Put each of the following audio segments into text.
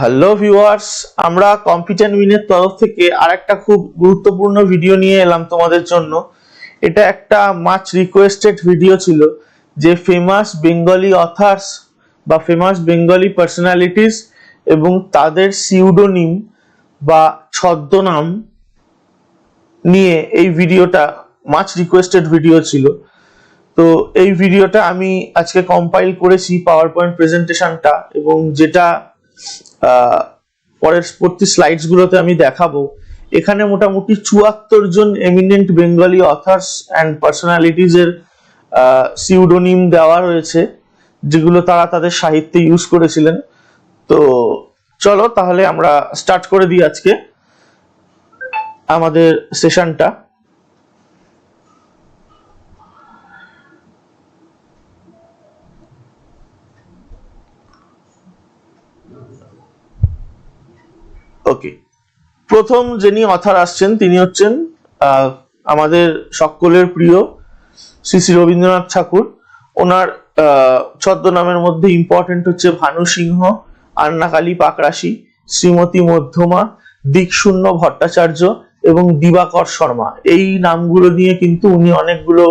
Hello viewers, আমরা competent উইনের তরফ থেকে আরেকটা খুব গুরুত্বপূর্ণ ভিডিও নিয়ে এলাম তোমাদের জন্য। এটা একটা মাচ রিকোয়েস্টেড ভিডিও ছিল যে ফেমাস বেঙ্গলি অথার্স বা ফেমাস বেঙ্গলি পার্সোনালিটিস এবং তাদের সিউডোনিম বা ছদ্মনাম নিয়ে এই ভিডিওটা মাচ রিকোয়েস্টেড ভিডিও ছিল। তো এই ভিডিওটা আমি আজকে কম্পাইল করেছি পাওয়ার পয়েন্ট প্রেজেন্টেশনটা, এবং যেটা পরের পরবর্তী স্লাইডস গুলোতে আমি দেখাবো। এখানে মোটামুটি ৭৪ জন eminent Bengali authors and personalities এর সিউডোনিম দেওয়া রয়েছে, যেগুলো তারা তাদের সাহিত্যে ইউজ করেছিলেন। তো চলো তাহলে আমরা স্টার্ট করে দিই আজকে আমাদের সেশনটা। ওকে, প্রথম যিনি অথার আসছেন তিনি হচ্ছেন আমাদের সকলের প্রিয় শ্রী শ্রী রবীন্দ্রনাথ ঠাকুর। ওনার ছদ্মনামের মধ্যে ইম্পর্টেন্ট হচ্ছে ভানু সিংহ, আন্নাকালী পাকরাশি, শ্রীমতী মধ্যমা, দিকশূন্য ভট্টাচার্য এবং দিবাকর শর্মা। এই নামগুলো নিয়ে কিন্তু উনি অনেকগুলো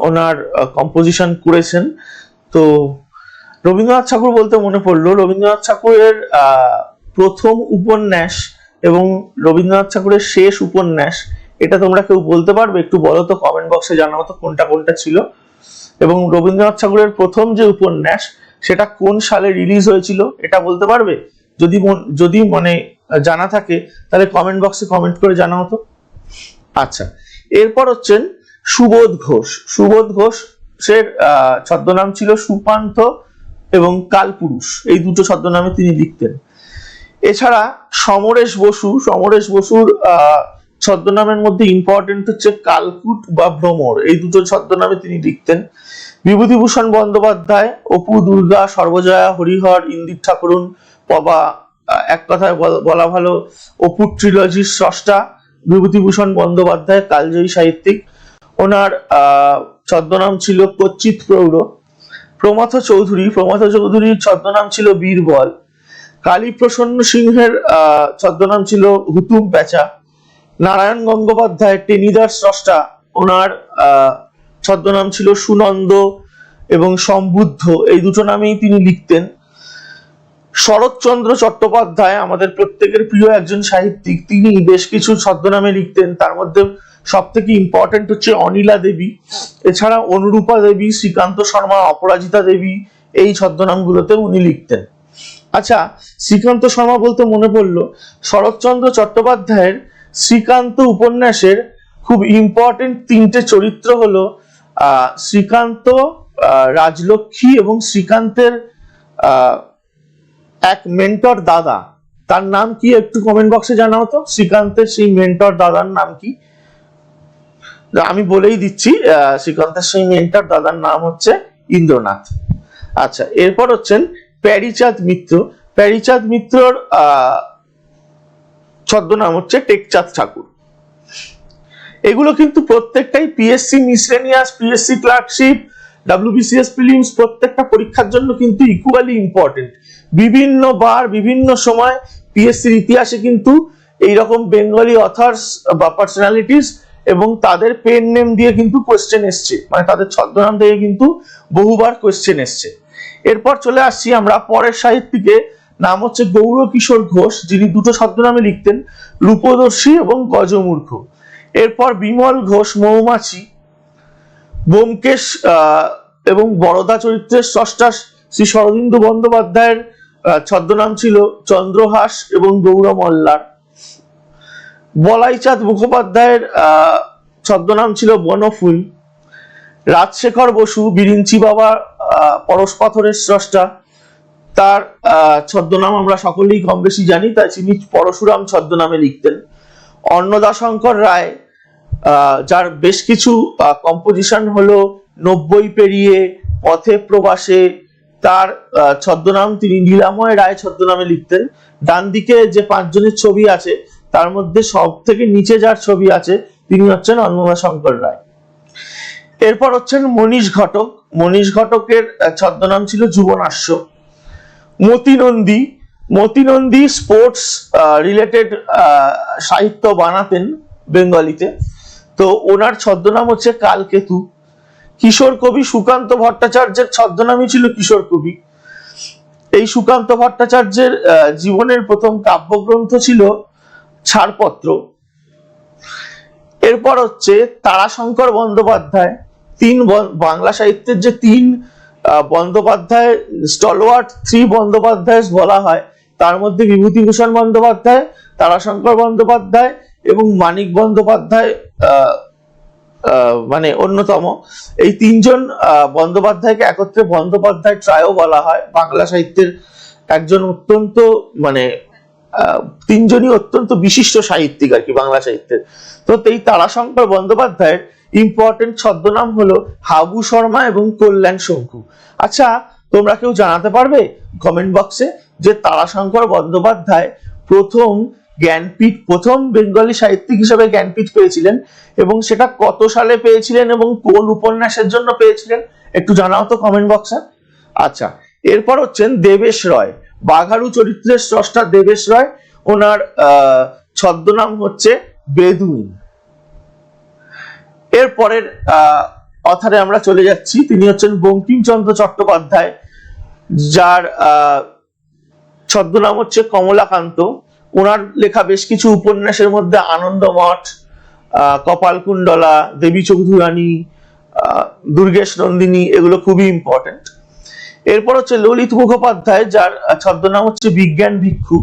ওনার কম্পোজিশন করেছেন। তো রবীন্দ্রনাথ ঠাকুর বলতে মনে পড়লো, রবীন্দ্রনাথ ঠাকুরের প্রথম উপন্যাস এবং রবীন্দ্রনাথ ঠাকুরের শেষ উপন্যাস, এটা তোমরা কেউ বলতে পারবে? একটু বলো তো, কমেন্ট বক্সে জানাও তো কোনটা কোনটা ছিল। এবং রবীন্দ্রনাথ ঠাকুরের প্রথম যে উপন্যাস সেটা কোন সালে রিলিজ হয়েছিল এটা বলতে পারবে? যদি মানে জানা থাকে তাহলে কমেন্ট বক্সে কমেন্ট করে জানাও তো। আচ্ছা, এরপর হচ্ছেন সুবোধ ঘোষ। সুবোধ ঘোষের ছদ্মনাম ছিল সুপান্থ এবং কালপুরুষ, এই দুটো ছদ্মনামে তিনি লিখতেন। এছাড়া সমরেশ বসুর ছদ্মনামের মধ্যে ইম্পর্টেন্ট হচ্ছে কালকুট বা ভ্রমর, এই দুটো ছদ্মনামে তিনি লিখতেন। বিভূতিভূষণ বন্দ্যোপাধ্যায়, অপু, দুর্গা, সর্বজয়া, হরিহর, ইন্দির ঠাকুরুন, বা এক কথায় বলা ভালো অপু ট্রিলজির স্রষ্টা বিভূতিভূষণ বন্দ্যোপাধ্যায়, কালজয়ী সাহিত্যিক। ওনার ছদ্মনাম ছিল কচ্চিৎ প্রৌঢ়। প্রমথ চৌধুরীর ছদ্মনাম ছিল বীরবল। কালীপ্রসন্ন সিংহের ছদ্মনাম ছিল হুতুম প্যাঁচা। নারায়ণ গঙ্গোপাধ্যায়, টেনিদার স্রষ্টা, ওনার ছদ্মনাম ছিল সুনন্দ এবং সম্বুদ্ধ, এই দুটো নামেই তিনি লিখতেন। শরৎচন্দ্র চট্টোপাধ্যায় আমাদের প্রত্যেকের প্রিয় একজন সাহিত্যিক, তিনি বেশ কিছু ছদ্মনামে লিখতেন। তার মধ্যে সব থেকে ইম্পর্টেন্ট হচ্ছে অনিলা দেবী। এছাড়া অনুরূপা দেবী, শ্রীকান্ত শর্মা, অপরাজিতা দেবী, এই ছদ্মনামগুলোতে উনি লিখতেন। আচ্ছা, শ্রীকান্ত শর্মা বলতে মনে পড়লো, শরৎচন্দ্র চট্টোপাধ্যায়ের শ্রীকান্ত উপন্যাসের খুব ইম্পর্টেন্ট তিনটে চরিত্র হলো শ্রীকান্ত, রাজলক্ষ্মী এবং শ্রীকান্তের এক মেন্টর দাদা। তার নাম কি একটু কমেন্ট বক্সে জানাও তো, শ্রীকান্তের সেই মেন্টর দাদার নাম কি? আমি বলেই দিচ্ছি, শ্রীকান্তের সেই মেন্টর দাদার নাম হচ্ছে ইন্দ্রনাথ। আচ্ছা, এরপর হচ্ছেন প্যারীচাঁদ মিত্র। প্যারীচাঁদ মিত্রর ছদ্মনাম হচ্ছে টেকচাঁদ ঠাকুর। এগুলো কিন্তু প্রত্যেকটাই PSC miscellaneous, PSC clerkship, WBCS prelims প্রত্যেকটা পরীক্ষার জন্য কিন্তু ইকুয়ালি ইম্পর্টেন্ট। বিভিন্ন বার বিভিন্ন সময় পিএসসির ইতিহাসে কিন্তু এইরকম বেঙ্গলি অথার্স বা পার্সোনালিটিস এবং তাদের পেন নেম দিয়ে কিন্তু কোয়েশ্চেন এসছে, মানে তাদের ছদ্মনাম থেকে কিন্তু বহুবার কোয়েশ্চেন এসছে। এরপর চলে আসছি আমরা পরের সাহিত্যিকে, নাম হচ্ছে গৌরকিশোর ঘোষ, যিনি দুটো ছদ্মনামে লিখতেন, রূপদর্শী এবং গজমূর্খ। এরপর বিমল ঘোষ, মৌমাছি। ব্যোমকেশ এবং বরদা চরিত্রের স্রষ্টা শ্রী শরদিন্দু বন্দ্যোপাধ্যায়ের ছদ্মনাম ছিল চন্দ্রহাস এবং গৌরমল্লার। বলাইচাঁদ মুখোপাধ্যায়ের ছদ্মনাম ছিল বনফুল। রাজশেখর বসু, বিরিঞ্চি বাবা পরশপাথরের স্রষ্টা, তার ছদ্মনাম আমরা সকলেই কম বেশি জানি, তাই তিনি পরশুরাম ছদ্মনামে লিখতেন। অন্নদাশঙ্কর রায়, যার বেশ কিছু কম্পোজিশন হলো 90 পেরিয়ে, পথে প্রবাসে, তার ছদ্মনাম তিনি নীলাময় রায় ছদ্মনামে লিখতেন। ডান দিকে যে 5 জনের ছবি আছে তার মধ্যে সব থেকে নিচে যার ছবি আছে তিনি হচ্ছেন অন্নদাশঙ্কর রায়। এরপর হচ্ছেন মনীষ ঘটক। মনীষ ঘটকের ছদ্মনাম ছিল যুবনাশ্য। মতি নন্দী, মতি নন্দী স্পোর্টস রিলেটেড সাহিত্য বানাতেন বেঙ্গলিতে, তো ওনার ছদ্মনাম হচ্ছে কালকেতু। কিশোর কবি সুকান্ত ভট্টাচার্যের ছদ্মনামই ছিল কিশোর কবি। এই সুকান্ত ভট্টাচার্যের জীবনের প্রথম কাব্যগ্রন্থ ছিল ছাড়পত্র। এরপর হচ্ছে তারাশঙ্কর বন্দ্যোপাধ্যায়। বাংলা সাহিত্যের যে তিন বন্দ্যোপাধ্যায় স্টলওয়ার্ড থ্রি বন্দ্যোপাধ্যায় বলা হয়, তার মধ্যে বিভূতিভূষণ বন্দ্যোপাধ্যায়, তারাশঙ্কর বন্দ্যোপাধ্যায় এবং মানিক বন্দ্যোপাধ্যায় মানে অন্যতম। এই তিনজন বন্দ্যোপাধ্যায়কে একত্রে বন্দ্যোপাধ্যায় ট্রায়ও বলা হয়। বাংলা সাহিত্যের একজন অত্যন্ত মানে তিনজনই অত্যন্ত বিশিষ্ট সাহিত্যিক আর কি বাংলা সাহিত্যের। তো এই তারাশঙ্কর বন্দ্যোপাধ্যায়ের ইম্পর্টেন্ট ছদ্মনাম হলো হাবু শর্মা এবং কল্যাণ শঙ্কু। আচ্ছা, তোমরা কেউ জানাতে পারবে কমেন্ট বক্সে যে তারাশঙ্কর বন্দ্যোপাধ্যায় প্রথম বেঙ্গলি সাহিত্যিক হিসেবে জ্ঞানপীঠ পেয়েছিলেন এবং সেটা কত সালে পেয়েছিলেন এবং কোন উপন্যাসের জন্য পেয়েছিলেন? একটু জানাও তো কমেন্ট বক্সে। আচ্ছা, এরপর হচ্ছেন দেবেশ রয়, বাঘারু চরিত্রের স্রষ্টা দেবেশ রয়। ওনার ছদ্মনাম হচ্ছে বেদুইন। এরপরের অথারে আমরা চলে যাচ্ছি, তিনি হচ্ছেন বঙ্কিমচন্দ্র চট্টোপাধ্যায়, যার ছদ্মনাম হচ্ছে কমলাকান্ত। ওনার লেখা বেশ কিছু উপন্যাসের মধ্যে আনন্দমঠ, কপালকুণ্ডলা, দেবী চৌধুরানী, দুর্গেশ নন্দিনী, এগুলো খুবই ইম্পর্টেন্ট। এরপর হচ্ছে ললিত মুখোপাধ্যায়, যার ছদ্মনাম হচ্ছে বিজ্ঞান ভিক্ষু।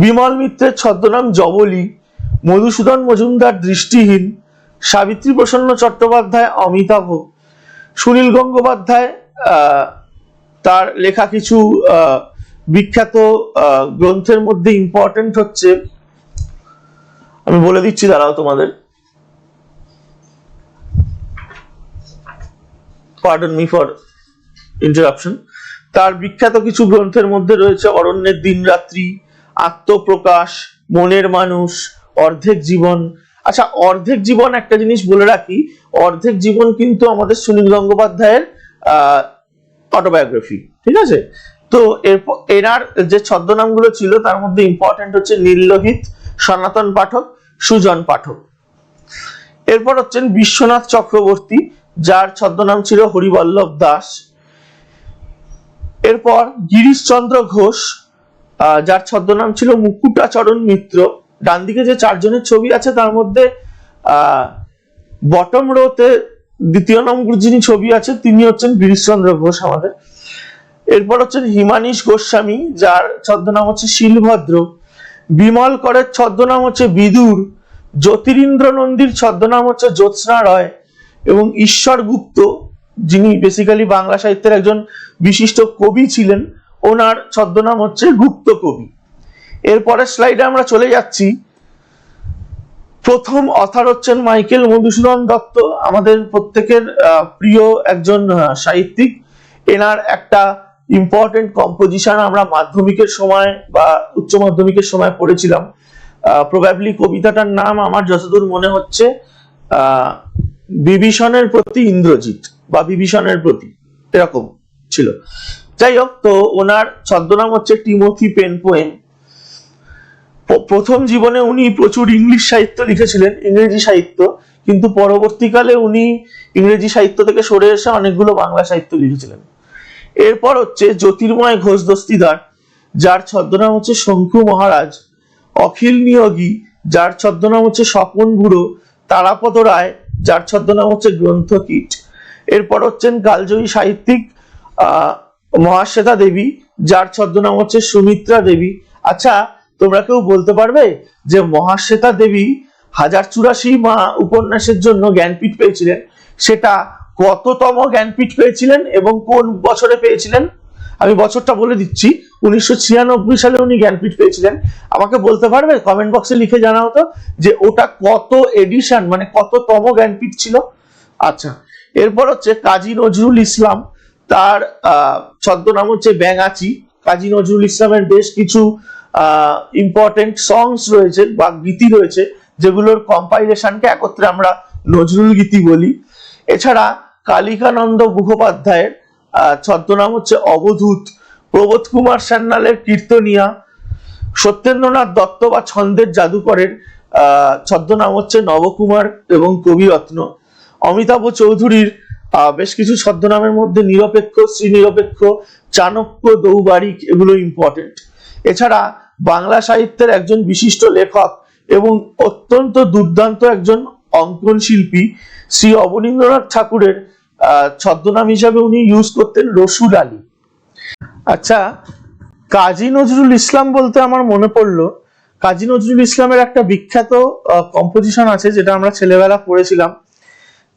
বিমল মিত্রের ছদ্মনাম জবলি। মধুসূদন মজুমদার দৃষ্টিহীন। সাবিত্রী প্রসন্ন চট্টোপাধ্যায় অমিতাভ। সুনীল গঙ্গোপাধ্যায় তার লেখা কিছু বিখ্যাত গ্রন্থের মধ্যে ইম্পর্টেন্ট হচ্ছে, আমি বলে দিচ্ছি দাঁড়াও তোমাদের, পার্ডন মি ফর ইন্টারাপশন। তার বিখ্যাত কিছু গ্রন্থের মধ্যে রয়েছে অরণ্যের দিনরাত্রি, আত্মপ্রকাশ, মনের মানুষ, অর্ধেক জীবন। আচ্ছা, অর্ধেক জীবন একটা জিনিস বলে রাখি, অর্ধেক জীবন কিন্তু আমাদের সুনীল গঙ্গোপাধ্যায়ের অটোবায়োগ্রাফি, ঠিক আছে? তো এরপর এনার যে ছদ্মনামগুলো ছিল তার মধ্যে ইম্পর্টেন্ট হচ্ছে নীললোহিত, সনাতন পাঠক, সুজন পাঠক। এরপর হচ্ছেন বিশ্বনাথ চক্রবর্তী, যার ছদ্মনাম ছিল হরিবল্লভ দাস। এরপর গিরিশচন্দ্র ঘোষ, যার ছদ্মনাম ছিল মুকুটাচরণ মিত্র। ডান দিকে যে চারজনের ছবি আছে তার মধ্যে বটম রোতে দ্বিতীয় নম্বর যিনি ছবি আছে তিনি হচ্ছেন গিরিশচন্দ্র ঘোষ আমাদের। এরপর হচ্ছেন হিমানীশ গোস্বামী, যার ছদ্মনাম হচ্ছে শিলভদ্র। বিমল করের ছদ্মনাম হচ্ছে বিদুর। জ্যোতিরিন্দ্র নন্দীর ছদ্মনাম হচ্ছে জ্যোৎস্না রয় এবং ঈশ্বর গুপ্ত, যিনি বেসিক্যালি বাংলা সাহিত্যের একজন বিশিষ্ট কবি ছিলেন, ওনার ছদ্মনাম হচ্ছে গুপ্ত কবি। এরপরের স্লাইডে আমরা চলে যাচ্ছি। প্রথম অথার হচ্ছেন মাইকেল মধুসূদন দত্ত, আমাদের প্রত্যেকের প্রিয় একজন সাহিত্যিক। এনার একটা ইম্পর্টেন্ট কম্পোজিশন আমরা মাধ্যমিকের সময় বা উচ্চ মাধ্যমিকের সময় পড়েছিলাম। প্রবাবলি কবিতাটার নাম আমার যতদূর মনে হচ্ছে বিভীষণের প্রতি ইন্দ্রজিৎ বা বিভীষণের প্রতি, এরকম ছিল। যাই হোক, তো ওনার ছদ্মনাম হচ্ছে টিমোথি পেন পোয়েম। প্রথম জীবনে উনি প্রচুর ইংলিশ সাহিত্য লিখেছিলেন, ইংরেজি সাহিত্য, কিন্তু পরবর্তীকালে উনি ইংরেজি সাহিত্য থেকে সরে এসে অনেকগুলো বাংলা সাহিত্য লিখেছিলেন। এরপর হচ্ছে জ্যোতির্ময় ঘোষ দস্তিদার, যার ছদ্মনাম হচ্ছে শঙ্কু মহারাজ। অখিল নিয়োগী, যার ছদ্মনাম হচ্ছে স্বপন বুড়ো। তারাপদ রায়, যার ছদ্মনাম হচ্ছে গ্রন্থকীট। এরপর হচ্ছেন কালজয়ী সাহিত্যিক মহাশ্বেতা দেবী, যার ছদ্মনাম হচ্ছে সুমিত্রা দেবী। আচ্ছা, তোমরা কেউ বলতে পারবে যে মহাশ্বেতা দেবী 1084 মা উপন্যাসের জন্য জ্ঞানপীঠ পেয়েছিলেন, সেটা কততম জ্ঞানপীঠ পেয়েছিলেন এবং কোন বছরে পেয়েছিলেন? আমি বছরটা বলে দিচ্ছি, 1996 সালে উনি জ্ঞানপীঠ পেয়েছিলেন। আমাকে বলতে পারবে কমেন্ট বক্সে লিখে জানাও তো যে ওটা কত এডিশন, মানে কততম জ্ঞানপীঠ ছিল। আচ্ছা, এরপর হচ্ছে কাজী নজরুল ইসলাম, তার ছদ্মনাম হচ্ছে ব্যাঙাচি। কাজী নজরুল ইসলামের বেশ কিছু ইম্পর্টেন্ট সংস রয়েছে বা গীতি রয়েছে, যেগুলোর কম্পাইলেশনকে একত্রে আমরা নজরুল গীতি বলি। এছাড়া কালিকানন্দ মুখোপাধ্যায়ের ছদ্মনাম হচ্ছে অবধূত। প্রবোধ কুমার সান্যালের কীর্তনিয়া, সত্যেন্দ্রনাথ দত্ত বা ছন্দের জাদুকরের ছদ্মনাম হচ্ছে নবকুমার এবং কবিরত্ন। অমিতাভ চৌধুরীর বেশ কিছু ছদ্মনামের মধ্যে নিরপেক্ষ, শ্রীনিরপেক্ষ, চাণক্য, দৌবারিক এগুলো ইম্পর্টেন্ট। এছাড়া বাংলা সাহিত্যের একজন বিশিষ্ট লেখক এবং অত্যন্ত দুর্দান্ত একজন অঙ্কন শিল্পী শ্রী অবনীন্দ্রনাথ ঠাকুরের ছদ্মনাম হিসাবে উনি ইউজ করতেন রসুল আলী। আচ্ছা, কাজী নজরুল ইসলাম বলতে আমার মনে পড়লো, কাজী নজরুল ইসলামের একটা বিখ্যাত কম্পোজিশন আছে যেটা আমরা ছেলেবেলা পড়েছিলাম,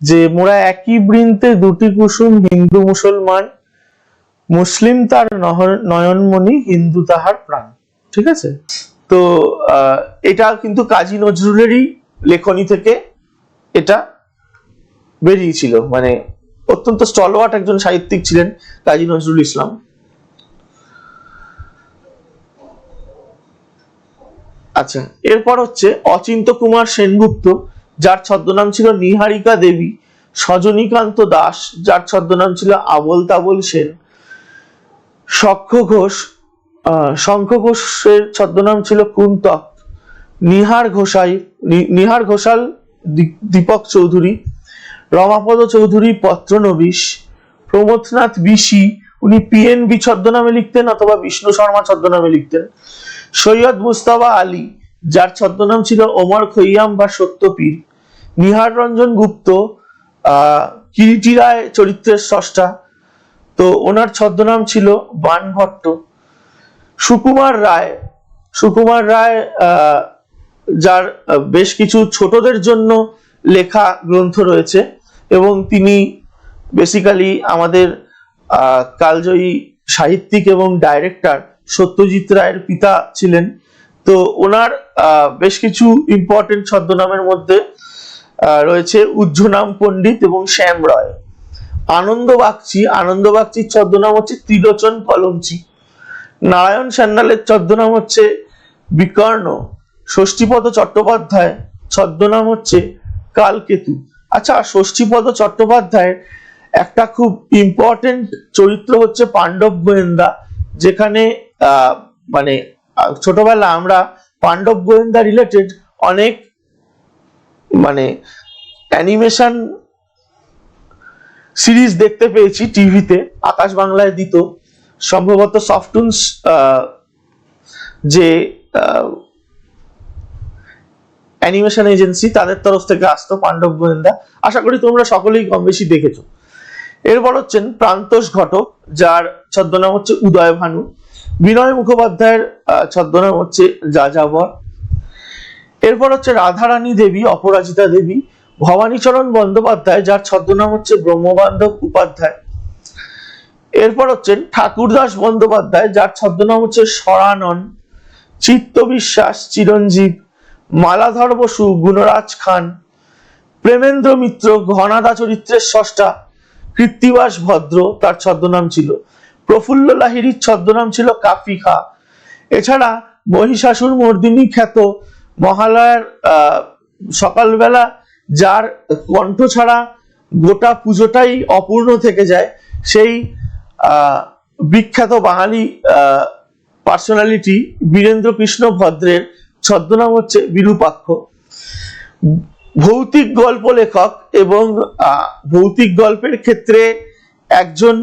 যে মোরা একই বৃন্তে দুটি কুসুম, হিন্দু মুসলমান, মুসলিম তার নয়নমণি, হিন্দু তাহার প্রাণ। ঠিক আছে, তো এটা কিন্তু কাজী নজরুলেরই লেখনী থেকে এটা বেরিয়েছিল, মানে অত্যন্ত স্টলওয়ার্ট একজন সাহিত্যিক ছিলেন কাজী নজরুল ইসলাম। আচ্ছা, এরপর হচ্ছে অচিন্ত কুমার সেনগুপ্ত, যার ছদ্মনাম ছিল নিহারিকা দেবী, সজনীকান্ত দাস, যার ছদ্মনাম ছিল আবল তাবল সেন, শঙ্খ ঘোষের ছদ্মনাম ছিল কুন্তক, নিহার ঘোষাল দীপক চৌধুরী, রমাপদ চৌধুরী পত্রনবীশ, প্রমথনাথ বিশি, উনি পিএনবি ছদ্মনামে লিখতেন অথবা বিষ্ণু শর্মা ছদ্মনামে লিখতেন, সৈয়দ মুস্তাফা আলী, যার ছদ্মনাম ছিল ওমর খৈয়াম বা সত্যপীর, নিহার রঞ্জন গুপ্ত কিরিটি রায় চরিত্রের স্রষ্টা, তো ওনার ছদ্মনাম ছিল বানভট্ট, সুকুমার রায় যার বেশ কিছু ছোটদের জন্য লেখা গ্রন্থ রয়েছে এবং তিনি বেসিক্যালি আমাদের কালজয়ী সাহিত্যিক এবং ডাইরেক্টর সত্যজিৎ রায়ের পিতা ছিলেন। তো ওনার বেশ কিছু ইম্পর্টেন্ট ছদ্মনামের মধ্যে রয়েছে উজ্জনাম পণ্ডিত এবং শ্যাম রায়। আনন্দ বাগচির ছদ্মনাম হচ্ছে ত্রিলোচন কলমচি, নারায়ণ সান্যালের ছদ্মনাম হচ্ছে বিকর্ণ, ষষ্ঠীপদ চট্টোপাধ্যায় ছদ্মনাম হচ্ছে কালকেতু। আচ্ছা, ষষ্ঠীপদ চট্টোপাধ্যায়ের একটা খুব ইম্পর্টেন্ট চরিত্র হচ্ছে পাণ্ডব গোয়েন্দা, যেখানে মানে ছোটবেলা আমরা পাণ্ডব গোয়েন্দা রিলেটেড অনেক মানে অ্যানিমেশন সিরিজ দেখতে পেয়েছি টিভিতে, আকাশ বাংলায় দিত, সম্ভবত সফটুনস যে অ্যানিমেশন এজেন্সি তাদের তরফ থেকে আসতো পাণ্ডব গোয়েন্দা। আশা করি তোমরা সকলেই কম বেশি দেখেছো। এরপর হচ্ছেন প্রান্তোষ ঘটক, যার ছদ্মনাম হচ্ছে উদয় ভানু, বিনয় মুখোপাধ্যায়ের ছদ্মনাম হচ্ছে যাযাবর। এরপর হচ্ছে রাধারানী দেবী, অপরাজিতা দেবী, ভবানীচরণ বন্দ্যোপাধ্যায়, যার ছদ্মনাম হচ্ছে ব্রহ্মবান্ধব উপাধ্যায়। এরপর হচ্ছেন ঠাকুরদাস বন্দ্যোপাধ্যায়, যার ছদ্মনাম হচ্ছে সরানন, চিত্ত বিশ্বাস চিরঞ্জীব, মালাধর বসু গুণরাজ খান, প্রেমেন্দ্র মিত্র ঘনাদা চরিত্রের স্রষ্টা, কৃত্তিবাস ভদ্র তার ছদ্মনাম ছিল, প্রফুল্ল লাহিড়ীর ছদ্মনাম ছিল কাফি খা। এছাড়া মহিষাসুর মর্দিনী খ্যাত মহালয়ার সকালবেলা যার কণ্ঠ ছাড়া গোটা পুজোটাই অপূর্ণ থেকে যায়, সেই বিখ্যাত বাঙালি পার্সোনালিটি বীরেন্দ্র কৃষ্ণ ভদ্রের ছদ্মনাম হচ্ছে বিরূপাক্ষ। ভৌতিক গল্প লেখক এবং ভৌতিক গল্পের ক্ষেত্রে একজন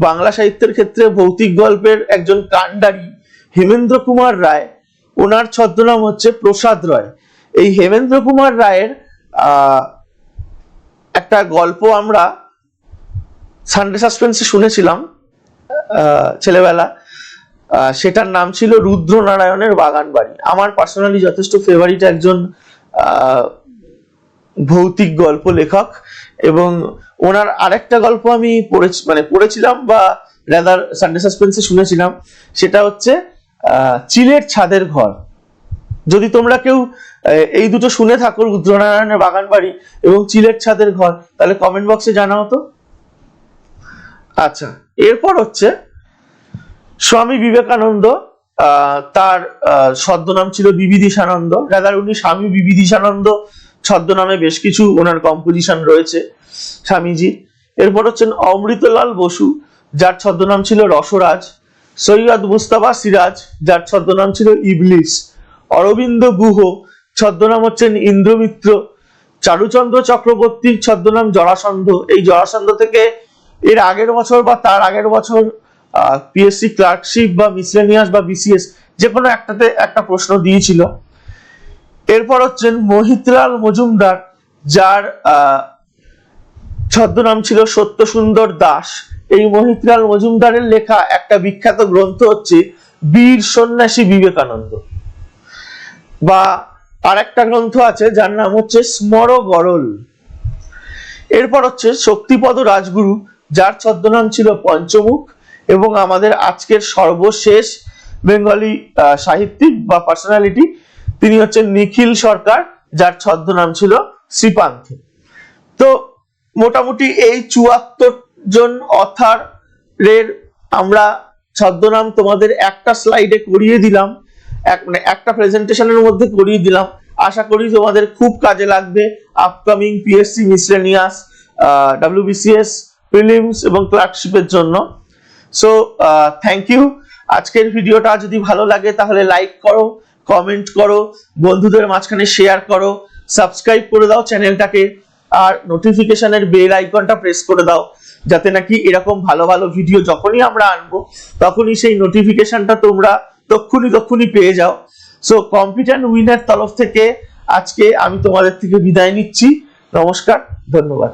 বাংলা সাহিত্যের ক্ষেত্রে ভৌতিক গল্পের একজন কাণ্ডারি হেমেন্দ্র কুমার রায়, ওনার ছদ্মনাম হচ্ছে প্রসাদ রায়। এই হেমেন্দ্র কুমার রায়ের একটা গল্প আমরা সানডে সাসপেন্সে শুনেছিলাম ছেলেবেলা, সেটার নাম ছিল রুদ্রনারায়ণের বাগান বাড়ি। আমার পার্সোনালি যথেষ্ট ফেভারিট একজন ভৌতিক গল্প লেখক, এবং ওনার আরেকটা গল্প আমি পড়েছিলাম বা রাদার সানডে সাসপেন্সে শুনেছিলাম, সেটা হচ্ছে চিলের ছাদের ঘর। যদি তোমরা কেউ এই দুটো শুনে থাকো, রুদ্রনারায়ণের বাগান বাড়ি এবং চিলের ছাদের ঘর, তাহলে কমেন্ট বক্সে জানাও তো। আচ্ছা, এরপর হচ্ছে স্বামী বিবেকানন্দ, তার ছদ্মনাম ছিল বিবিদিশানন্দ, রাদার উনি স্বামী বিবিদিশানন্দ ছদ্মনামে বেশ কিছু ওনার কম্পোজিশন রয়েছে স্বামীজি। এরপর হচ্ছেন অমৃতলাল বসু, যার ছদ্মনাম ছিল রসরাজ, সৈয়দ মুস্তাফা সিরাজ, যার ছদ্মনাম ছিল ইবলিস, অরবিন্দ গুহ, ছদ্মনাম হচ্ছেন ইন্দ্রমিত্র, চারুচন্দ্র চক্রবর্তীর ছদ্মনাম জরাসন্ধ। এই জরাসন্ধ থেকে এর আগের বছর বা তার আগের বছর পিএসসি ক্লার্কশিপ বা মিসলেনিয়াস বা বিসিএস যে কোনো একটাতে একটা প্রশ্ন দিয়েছিল। এরপর হচ্ছেন মোহিতলাল মজুমদার, যার ছদ্মনাম ছিল সত্যসুন্দর দাস। এই মোহিতলাল মজুমদারের লেখা একটা বিখ্যাত গ্রন্থ হচ্ছে বীর সন্ন্যাসী বিবেকানন্দ, বা আরেকটা গ্রন্থ আছে যার নাম হচ্ছে স্মর গরল। এরপর হচ্ছে শক্তিপদ রাজগুরু, যার ছদ্মনাম ছিল পঞ্চমুখ, এবং আমাদের আজকের সর্বশেষ বেঙ্গলি সাহিত্যিক বা পার্সোনালিটি তিনি হচ্ছেন নিখিল সরকার, যার ছদ্মনাম ছিল শ্রীপান্থ। তো মোটামুটি এই 74 জন অথারের আমরা ছদ্মনাম তোমাদের একটা স্লাইডে করিয়ে দিলাম, একটা প্রেজেন্টেশনের মধ্যে করিয়ে দিলাম। আশা করি তোমাদের খুব কাজে লাগবে upcoming PSC miscellaneous, WBCS prelims এবং ক্লার্কশিপের জন্য। So thank you. আজকের ভিডিওটা যদি ভালো লাগে তাহলে লাইক করো, কমেন্ট করো, বন্ধুদের মাঝখানে শেয়ার করো, সাবস্ক্রাইব করে দাও চ্যানেলটাকে, আর নোটিফিকেশনের বেল আইকনটা প্রেস করে দাও, যাতে নাকি এরকম ভালো ভালো ভিডিও যখনই আমরা আনবো তখনই সেই নোটিফিকেশনটা তোমরা তক্ষুনি পেয়ে যাও। সো কম্পিটেন্ট উইনের তরফ থেকে আজকে আমি তোমাদের থেকে বিদায় নিচ্ছি। নমস্কার, ধন্যবাদ।